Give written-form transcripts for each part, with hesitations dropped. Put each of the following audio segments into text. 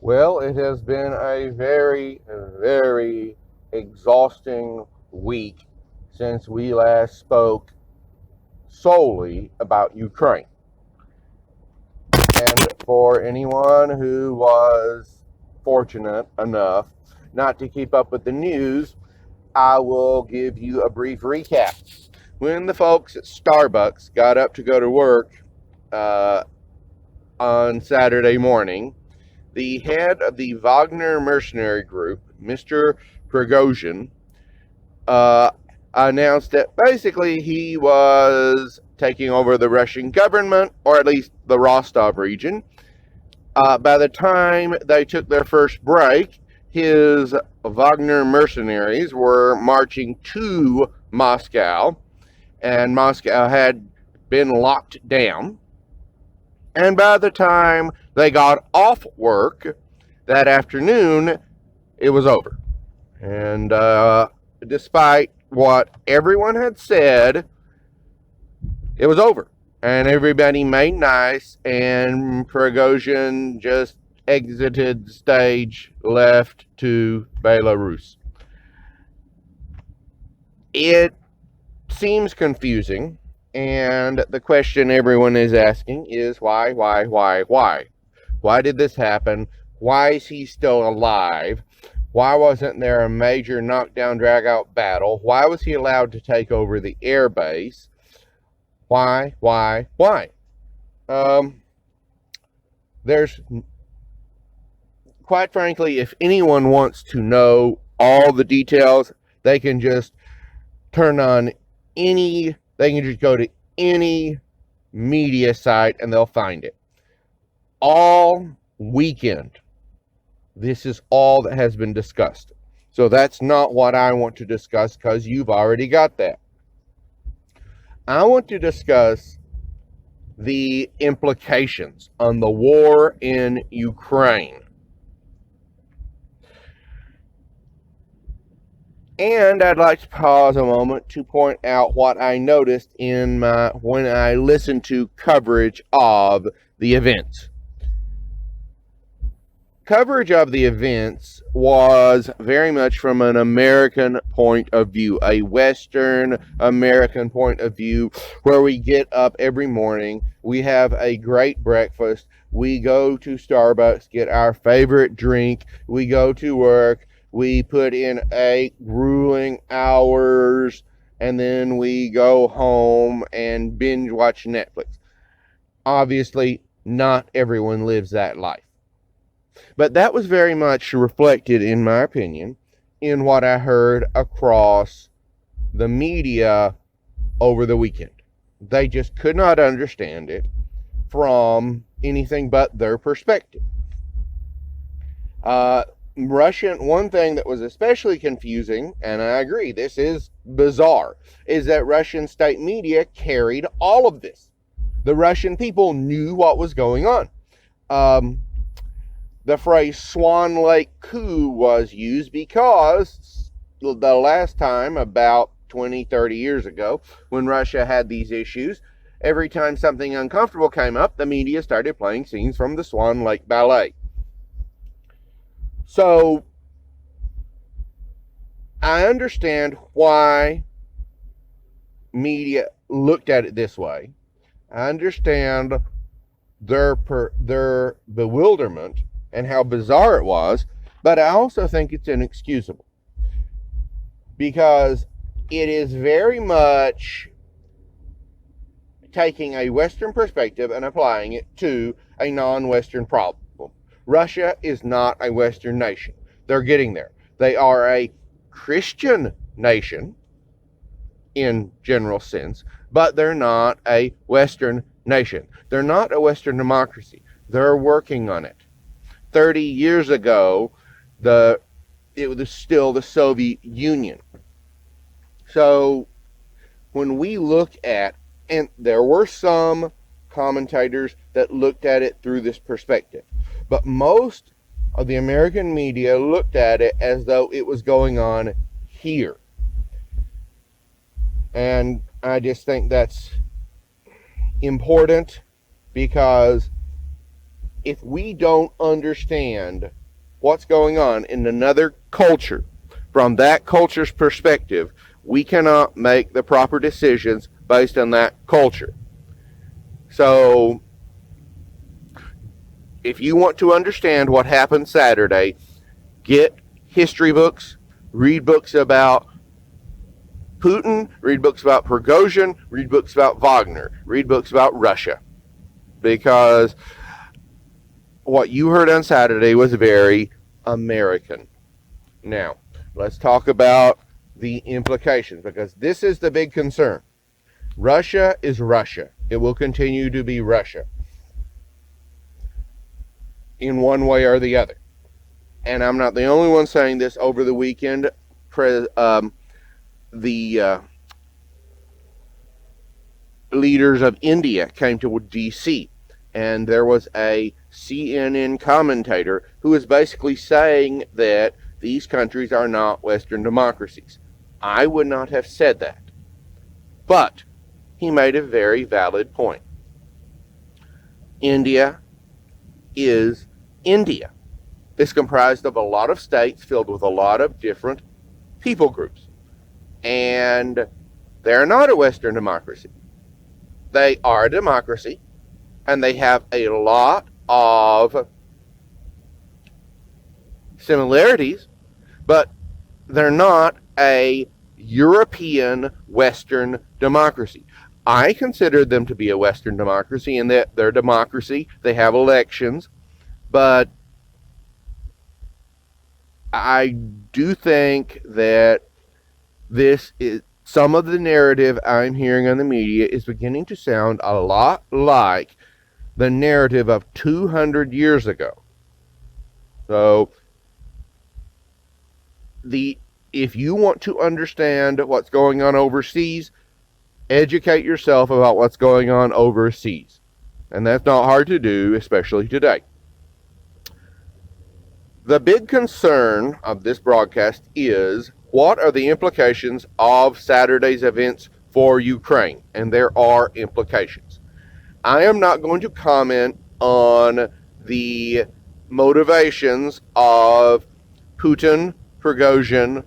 Well, it has been a very, very exhausting week since we last spoke solely about Ukraine. And for anyone who was fortunate enough not to keep up with the news, I will give you a brief recap. When the folks at Starbucks got up to go to work on Saturday morning, the head of the Wagner mercenary group, Mr. Prigozhin, announced that basically he was taking over the Russian government, or at least the Rostov region. By the time they took their first break, his Wagner mercenaries were marching to Moscow, and Moscow had been locked down. And by the time they got off work that afternoon, it was over. And despite what everyone had said, it was over. And everybody made nice, and Prigozhin just exited the stage, left to Belarus. It seems confusing, and the question everyone is asking is why? Why did this happen? Why is he still alive? Why wasn't there a major knockdown, drag-out battle? Why was he allowed to take over the air base? Why? There's, quite frankly, if anyone wants to know all the details, they can just they can just go to any media site and they'll find it. All weekend, this is all that has been discussed. So that's not what I want to discuss, because you've already got that. I want to discuss the implications on the war in Ukraine. And I'd like to pause a moment to point out what I noticed when I listened to coverage of the events. Coverage of the events was very much from an American point of view, a Western American point of view, where we get up every morning, we have a great breakfast, we go to Starbucks, get our favorite drink, we go to work, we put in 8 grueling hours, and then we go home and binge watch Netflix. Obviously, not everyone lives that life. But that was very much reflected, in my opinion, in what I heard across the media over the weekend. They just could not understand it from anything but their perspective. One thing that was especially confusing, and I agree, this is bizarre, is that Russian state media carried all of this. The Russian people knew what was going on. The phrase Swan Lake Coup was used because the last time, about 20, 30 years ago, when Russia had these issues, every time something uncomfortable came up, the media started playing scenes from the Swan Lake Ballet. So, I understand why media looked at it this way. I understand their bewilderment and how bizarre it was, but I also think it's inexcusable, because it is very much taking a Western perspective and applying it to a non-Western problem. Russia is not a Western nation. They're getting there. They are a Christian nation in general sense, but they're not a Western nation. They're not a Western democracy. They're working on it. 30 years ago, it was still the Soviet Union. So when we look at, and there were some commentators that looked at it through this perspective, but most of the American media looked at it as though it was going on here. And I just think that's important, because if we don't understand what's going on in another culture from that culture's perspective, we cannot make the proper decisions based on that culture. So, if you want to understand what happened Saturday, get history books, read books about Putin, read books about Prigozhin, read books about Wagner, read books about Russia. Because what you heard on Saturday was very American. Now, let's talk about the implications, because this is the big concern. Russia is Russia. It will continue to be Russia in one way or the other. And I'm not the only one saying this. Over the weekend, the leaders of India came to D.C., and there was a CNN commentator who was basically saying that these countries are not Western democracies. I would not have said that. But he made a very valid point. India is India. It's comprised of a lot of states filled with a lot of different people groups. And they're not a Western democracy. They are a democracy, and they have a lot of similarities, but they're not a European Western democracy. I consider them to be a Western democracy in that they're democracy, they have elections, but I do think that this is some of the narrative I'm hearing on the media is beginning to sound a lot like the narrative of 200 years ago. So, if you want to understand what's going on overseas, educate yourself about what's going on overseas. And that's not hard to do, especially today. The big concern of this broadcast is, what are the implications of Saturday's events for Ukraine? And there are implications. I am not going to comment on the motivations of Putin, Prigozhin,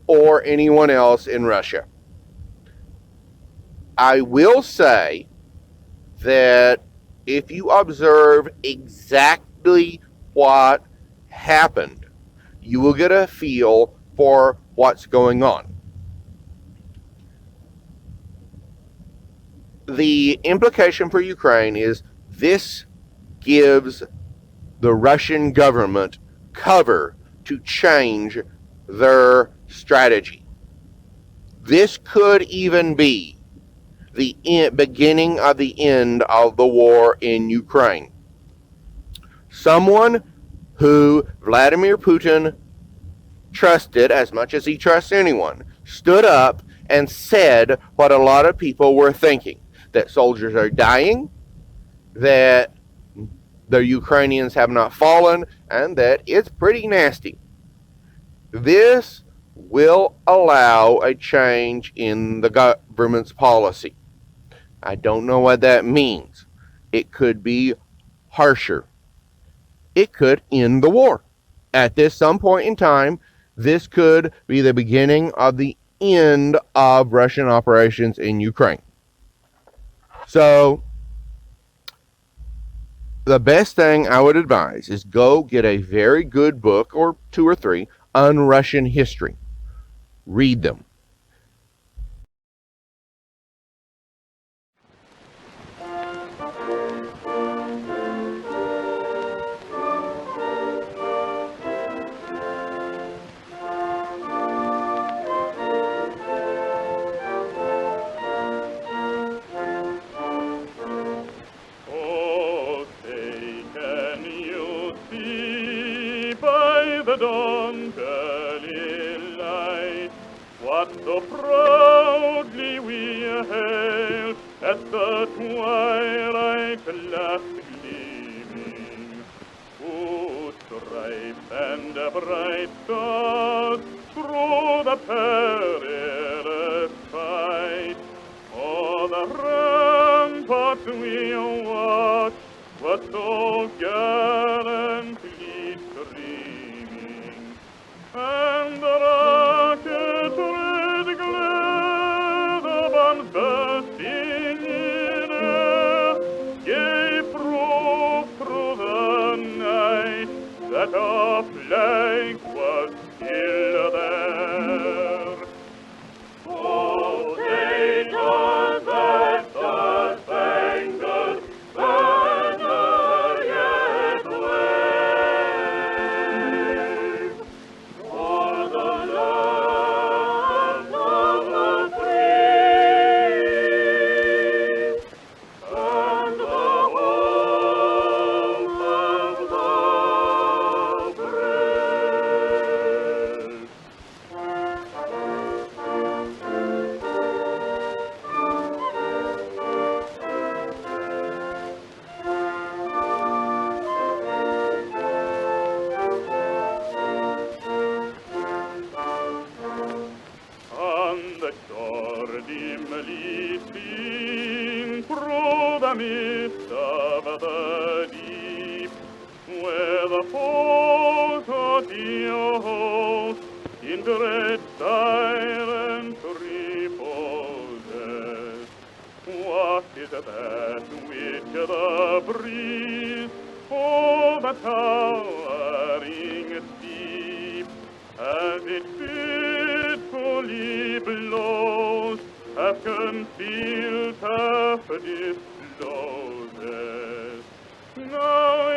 or anyone else in Russia. I will say that if you observe exactly what happened, you will get a feel for what's going on. The implication for Ukraine is this gives the Russian government cover to change their strategy. This could even be the beginning of the end of the war in Ukraine. Someone who Vladimir Putin trusted as much as he trusts anyone stood up and said what a lot of people were thinking, that soldiers are dying, that the Ukrainians have not fallen, and that it's pretty nasty. This will allow a change in the government's policy. I don't know what that means. It could be harsher. It could end the war. At some point in time, this could be the beginning of the end of Russian operations in Ukraine. So, the best thing I would advise is go get a very good book, or 2 or 3, on Russian history. Read them. The dawn's early light, what so proudly we hailed at the twilight's last gleaming, whose stripes and bright stars through the perilous fight, o'er the ramparts we watched was so gallantly streaming, and the rocket red glare, the bombs bursting in air, gave proof through the night that our flag was still there. Oh, say does that star-spangled banner yet wave o'er the land of the free and the home of the brave? On the shore dimly seen through the mist of the deep, where the foes of the host in dread silence reposes. What is that which the breeze o'er the towering steep, as it fitfully blows, half concealed, half discloses? Now